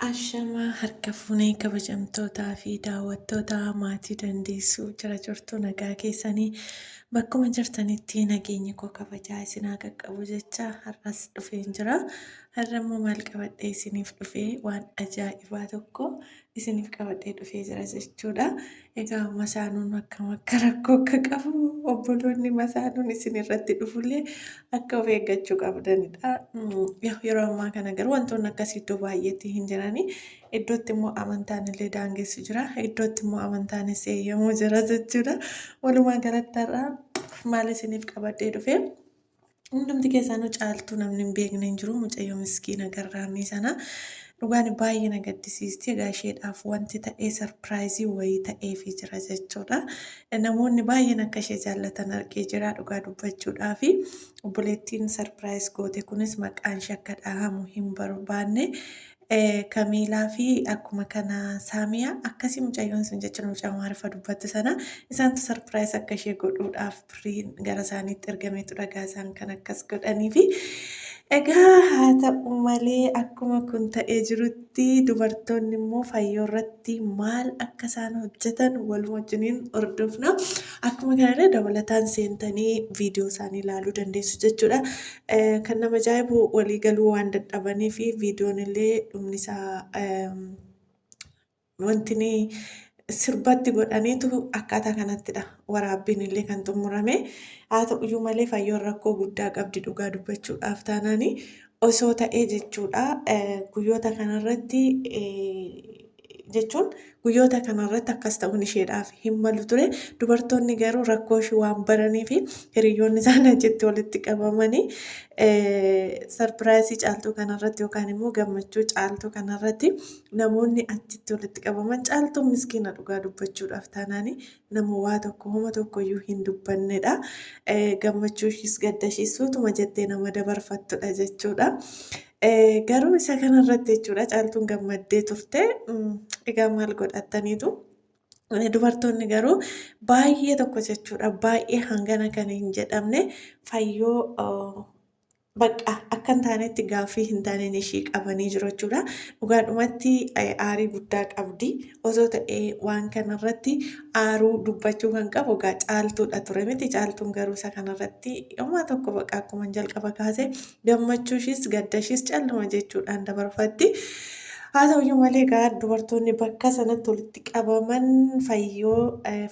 Ashamaa harka fuunee kabajamtootaa fi daawwattoota maatii dandeessuu jira jirtu nagaa keessanii bakkuma jirtanitti nageenyi koo kabajaa isin haa qaqqabu jecha har'as dhufeen jira. Har'a immoo maal qabadhee isiniif dhufee waan ajaa'ibaa tokko isiniif qabadhee dhufee jira jechuudha. Egaa masaanuun akkam akka rakkoo akka qabu obboloonni masaanuun isin irratti dhufullee akka of eeggachuu qabdanidha. Yeroo ammaa kana garuu wantoonni akkasii iddoo baay'eetti hin jirani. Iddootti immoo amantaan illee daangessu jira. Iddootti immoo amantaanis eeyyamuu jira jechuudha. Walumaa galatti har'a maal isiniif qabadhee dhufee? Hundumti keessanuu caaltuu namni hin beekne hin jiru. Mucayyoo miskiina garraamii sana dhugaan baay'ee na gaddisiisti. Egaa isheedhaaf wanti ta'ee sarpiraayizii wayii ta'eefii jira jechuudha. Namoonni baay'een akka ishee jaallatan argee jira dhugaa dubbachuudhaaf. Obboleettiin sarpiraayiz goote kunis maqaan ishee akka dhahamu hin barbaanne. Kamiilaa fi akkuma kana Saamiyaa akkasii mucayyoon sun jechuun mucaa maarifa dubbatti sana isaantu sarpiraayiz akka ishee godhuudhaaf firiin gara isaaniitti ergameetu dhagaa isaan kan akkas godhanii fi egaa haa ta'u malee akkuma kun ta'ee jirutti dubartoonni immoo fayyoo irratti maal akka isaan hojjetan waluma wajjiniin hordofna. Akkuma kanallee dabalataan seentanii viidiyoo isaanii ilaaluu dandeessu jechuudha. Kan nama ajaa'ibu walii galuu waan dadhabanii fi viidiyoon illee dhumni isaa wanti sirbatti godhaniitu akkaataa kanattidha. Waraabbiin illee kan xumurame. Haa ta'uyyuu malee fayyoon rakkoo guddaa qabdi dhugaa dubbachuudhaaf taanaani osoo ta'ee jechuudha. Guyyoota kanarratti jechuun guyyoota kanarratti akkas ta'uun isheedhaaf hin malu ture. Dubartoonni garuu rakkoo ishee waan baranii fi hiriyoonni isaanii achitti walitti qabamanii sarpiraayizii caaltuu kanarratti yookaan immoo gammachuu caaltuu kanarratti namoonni achitti walitti qabaman caaltuun miskiina dhugaa dubbachuudhaaf taanaani nama waa tokko homa tokkoyyuu hin dubbannedha. Gammachuu ishees gadda ishees utuma jettee nama dabarfattudha jechuudha. Garuu isa kanarratti jechuudha caaltuun gammaddee turte. Egaa maal godhataniitu? Dubartoonni garuu baay'ee tokko jechuudha. Baay'ee hangana kan hin jedhamne fayyoo bakka akka hin taanetti gaaffii hin taaneen ishii qabanii jiru jechuudha. Dhugaadhumatti aarii guddaa qabdi. Osoo ta'ee waan kanarratti aaruu dubbachuu kan qabu egaa caaltuudha ture miti. Caaltuun garuu isa kanarratti yommuu tokko bakka akkuma jalqaba kaase gammachuu ishees gadda ishees calluma jechuudhaan dabarfatti. Haa ta'uyyuu malee egaa dubartoonni bakka sanatti walitti qabaman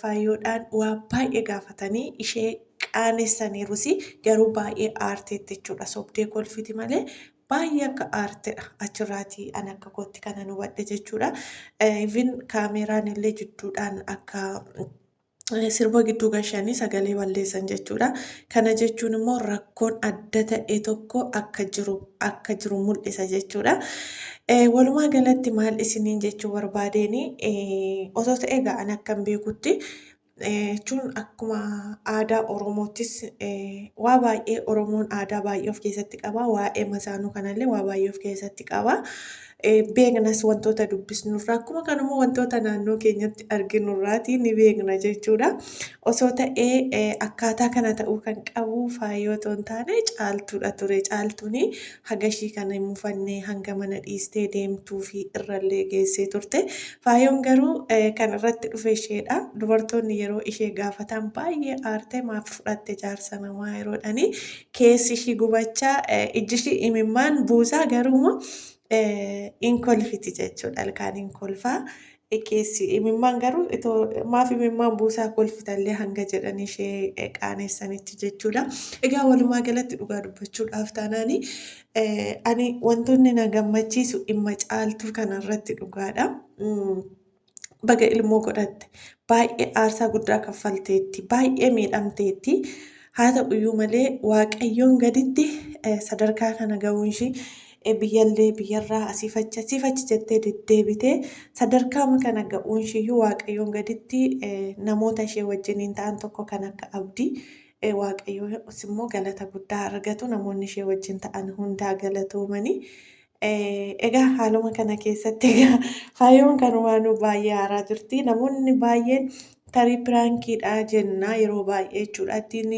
fayyoodhaan waa baay'ee gaafatanii ishee qaanessaniirus garuu baay'ee aarteetti jechuudha. Sobdee kolfiti malee baay'ee akka aartedha. Achirraatii an akka kootti kanan hubadhe jechuudha. Even kaameeraan illee jidduudhaan akka sirba gidduu gashanii sagalee balleessan jechuudha. Kana jechuun immoo rakkoon adda ta'e tokko akka jiru mul'isa jechuudha. Walumaa galatti maal isiniin jechuu barbaadeen osoo ta'e egaa an akkan beekutti jechuun akkuma aadaa Oromoottis waa baay'ee Oromoon aadaa baay'ee of keessatti qaba. Waa'ee masaanuu kanallee waa baay'ee of keessatti qaba. Beeknas wantoota dubbisnurraa akkuma kanammoo wantoota naannoo keenyatti arginurraati ni beekna jechuudha. Osoo ta'ee akkaataa kana ta'uu kan qabu faayyoo otoo hin taane caaltuudha ture. Caaltuun hagashii kana hin mufannee hanga mana dhiistee deemtuu fi irrallee geessee turte. Faayyoon garuu kan irratti dhufe isheedha. Dubartoonni yeroo ishee gaafatan baay'ee aartee maaf fudhatte jaarsa namaa yeroodhani keessi ishii gubachaa ijji ishii imimmaan buusaa garuuma in kolfiti jechuudha. Ilkaan in kolfaa. Keessi imimmaan garuu maaf imimmaan buusaa kolfitallee hanga jedhan ishee qaaneessanitti jechuudha. Egaa walumaa galatti dhugaa dubbachuudhaaf taanaani ani wantoonni na gammachiisu dhimma caaltuu kanarratti dhugaadha. Baga ilmoo godhatte baay'ee aarsaa guddaa kaffalteetti baay'ee miidhamteetti. Haa ta'uyyuu malee waaqayyoon gaditti sadarkaa kana ga'uun ishii biyyallee biyyarraa asiifachi jettee deddeebitee sadarkaa kana ga'uun ishiiyyuu waaqayyoon gaditti namoota ishee wajjiniin ta'an tokko kan akka abdii waaqayyoos immoo galata guddaa argatu namoonni ishee wajjin ta'an hundaa galatoomanii. Egaa haaluma kana keessatti egaa faayyoon kanumaanuu baay'ee aaraa jirti. Namoonni baay'een tarii piraankiidha jenna yeroo baay'ee jechuudha. Ittiin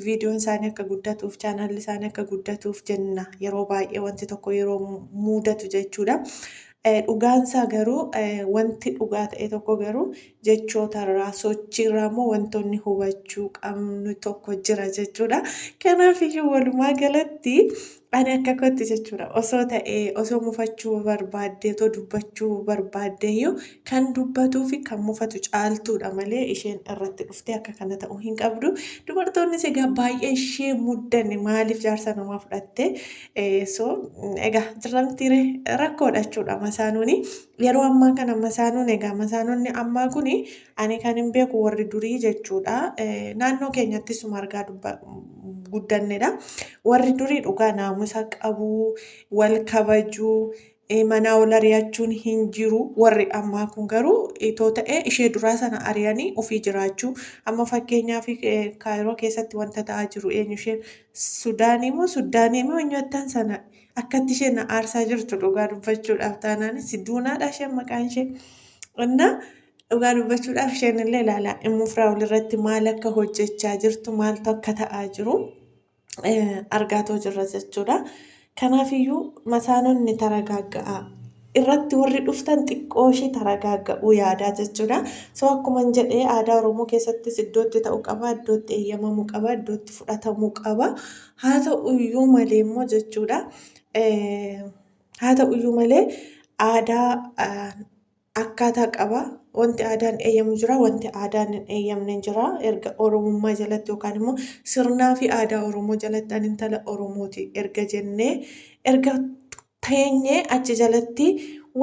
viidiyoon isaanii akka guddatuuf chaanaalli isaanii akka guddatuuf jenna yeroo baay'ee wanti tokko yeroo mudatu jechuudha. Dhugaansaa garuu wanti dhugaa ta'e tokko garuu jechootarraa sochiirraa immoo wantoonni hubachuu qabnu tokko jira jechuudha. Kanaafiyyuu walumaa galatti ani akka kootti jechuudha osoo ta'ee osoo mufachuu barbaadde osoo dubbachuu barbaaddeeyyuu kan dubbatuu fi kan mufatu caaltuudha malee isheen irratti dhuftee akka kana ta'uu hin qabdu. Dubartoonnis egaa baay'ee ishee muddanne maaliif jaarsa namaa fudhattee egaa jirramti rakkoodha jechuudha masaanuuni. Yeroo ammaa kana masaanuun egaa masaanonni ammaa kuni ani kan hin beeku warri durii jechuudha. Naannoo keenyattis margaa guddannedha. Warri durii dhugaa naamusa qabu, wal kabajuu, manaa ol ari'achuun hin jiru. Warri ammaa kun garuu itoo ta'ee ishee duraa sana ari'anii ofii jiraachuu. Amma fakkeenyaaf Kaayiroo keessatti wanta ta'aa jiru eenyu isheen Sudaanii moo eenyuttan sana akkatti isheen aarsaa jirtu dhugaa dubbachuudhaaf taanaanis duunaadha isheen maqaan ishee. Innaa dhugaa dubbachuudhaaf isheen illee ilaalaa immuufraa walirratti maal akka hojjechaa jirtu maaltu akka ta'aa jiru argaatoo jirra jechuudha. Kanaafiyyuu masaanonni taragaagga'a. Irratti warri dhuftan xiqqoo ishee taragaagga'uu yaadaa jechuudha. Akkuma jedhee aadaa Oromoo keessattis iddootti ta'uu qaba, iddootti eeyyamamuu qaba, iddootti fudhatamuu qaba. Haa ta'uyyuu malee immoo jechuudha. Haa ta'uyyuu malee aadaa akkaataa qaba. Wanti aadaan eeyyamu jira, wanti aadaan hin eeyyamne jira. Erga Oromummaa jalatti yookaan immoo sirnaa fi aadaa Oromoo jalatti ani intala Oromooti erga jennee erga teenyee achi jalatti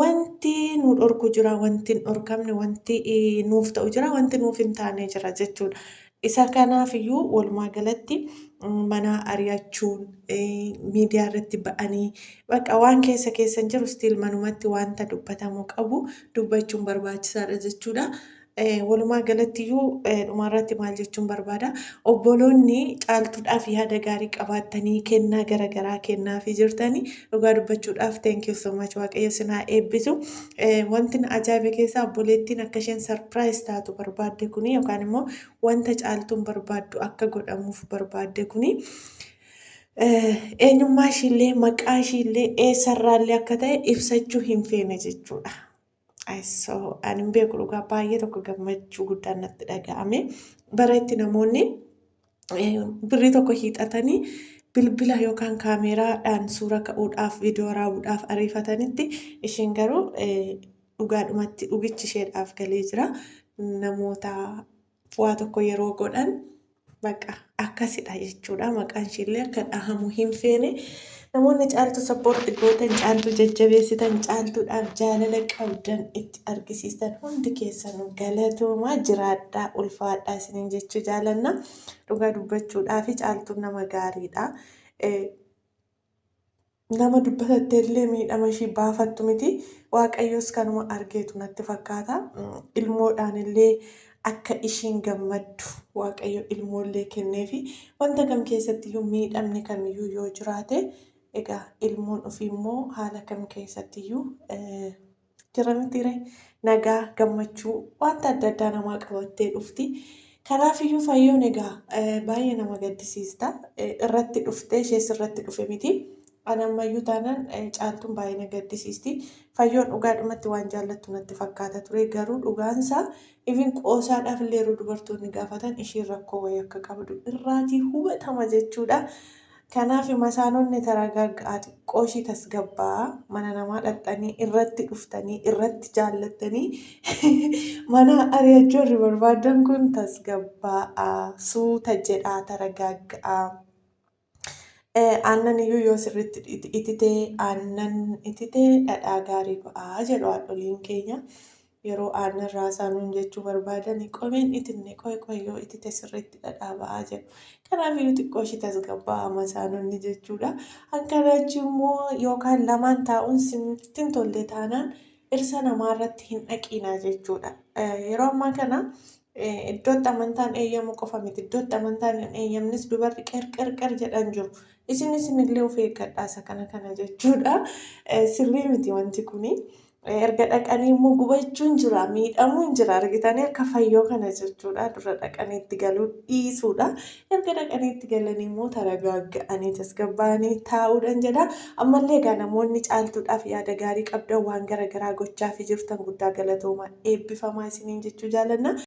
wanti nu dhorku jira, wanti hin dhorkamne, wanti nuuf ta'u jira, wanti nuuf hin taane jira jechuudha. Isa kanaafiyyuu walumaa galatti mana ari'achuun miidiyaa irratti ba'anii bakka waan keessa jiru stiil manumatti wanta dubbatamuu qabu dubbachuun barbaachisaadha jechuudha. Walumaa galattiyyuu dhumarratti maal jechuun barbaada obboloonni caaltuudhaaf yaada gaarii qabaattanii kennaa garaagaraa kennaafii jirtanii dhugaa dubbachuudhaaf thank you so much waaqayyo sinaa eebbisu. Wanti na ajaa'ibe keessaa obboleettiin akka isheen sarpiraayis taatu barbaadde kuni yookaan immoo wanta caaltuun barbaaddu akka godhamuuf barbaadde kuni eenyummaa ishiillee maqaa ishiillee eessarraallee akka ta'e ibsachuu hin feene jechuudha. Ani beeku dhugaa baay'ee tokko gammachuu guddaan natti dhaga'ame. Bara itti namoonni birrii tokko hiixatanii bilbila yookaan kaameeraadhaan suura ka'uudhaaf viidiyoo waraabuudhaaf ariifatanitti isheen garuu dhugaadhumatti dhugichi isheedhaaf galee jira. Namoota waa tokko yeroo godhan bakka akkasidha jechuudha. Maqaan ishiillee akka dhahamu hin feene. Namoonni caaltu sappoortii gootan, caaltu jajjabeessitan, caaltuudhaaf jaalala qabdan itti argisiistan hundi keessanuu galatoomaa jiraadhaa ulfaadhaa isiniin jechuu jaalanna. Dhugaa dubbachuudhaaf caaltuun nama gaariidha. Nama dubbatattee illee miidhama ishii baafattu miti. Waaqayyos kanuma argeetu natti fakkaata. Ilmoodhaan illee akka ishiin gammaddu waaqayyo ilmoollee kenneefi wanta kam keessattiyyuu miidhamni kamiyyuu yoo jiraate egaa ilmoon ofii immoo haala kam keessattiyyuu jiramtire nagaa gammachuu wanta adda addaa namaa qabattee dhufti. Kanaafiyyuu fayyoon egaa baay'ee nama gaddisiista. Irratti dhuftee ishees irratti dhufe miti. Ani ammayyuu taanaan caaltuun baay'ee na gaddisiisti. Fayyoon dhugaadhumatti waan jaallattu natti fakkaata ture garuu dhugaansaa ifin qoosaadhaaf illee yeroo dubartoonni gaafatan ishiin rakkoo wayii akka qabdu irraatii hubatama jechuudha. Kanaaf masaanonni taragaaggaa xiqqoo ishii tasgabbaa mana namaa dhaqxanii irratti dhuftanii irratti jaallattanii mana ari'achuu irra barbaadan kun tasgabbaa suuta jedhaa taragaaggaa. Aannan iyyuu yoo sirriitti ititee aannan ititee dhadhaa gaarii ba'aa jedhu haadholiin keenya. Yeroo aannan raasaanuun jechuu barbaadan qomeen itinne qoyqoyyoo itite sirriitti dhadhaa ba'aa jedhu. Kanaafiyyuu xiqqoo ishii tasgabbaa masaanonni jechuudha. Akkana achi immoo yookaan lamaan taa'uun sittin tolle taanaan dhirsa namaarratti hin dhaqinaa jechuudha. Yeroo ammaa kana iddootti amantaan eeyyamu qofa miti. Iddootti amantaan hin eeyyamnes dubarri qerqer jedhan jiru. Isinillee of eeggadhaa isa kana jechuudha. Sirrii miti wanti kuni. Erga dhaqanii immoo gubachuun jira, miidhamuun jira. Argitanii akka fayyoo kana jechuudha. Dura dhaqanii itti galuu dhiisuudha. Erga dhaqanii itti galanii immoo taragaaga'anii tasgabbaa'anii taa'uudhaan jedha. Ammallee egaa namoonni caaltuudhaaf yaada gaarii qabdan waan garaagaraa gochaafii jirtan guddaa galatoomaa eebbifamaa isiniin jechuu jaalanna.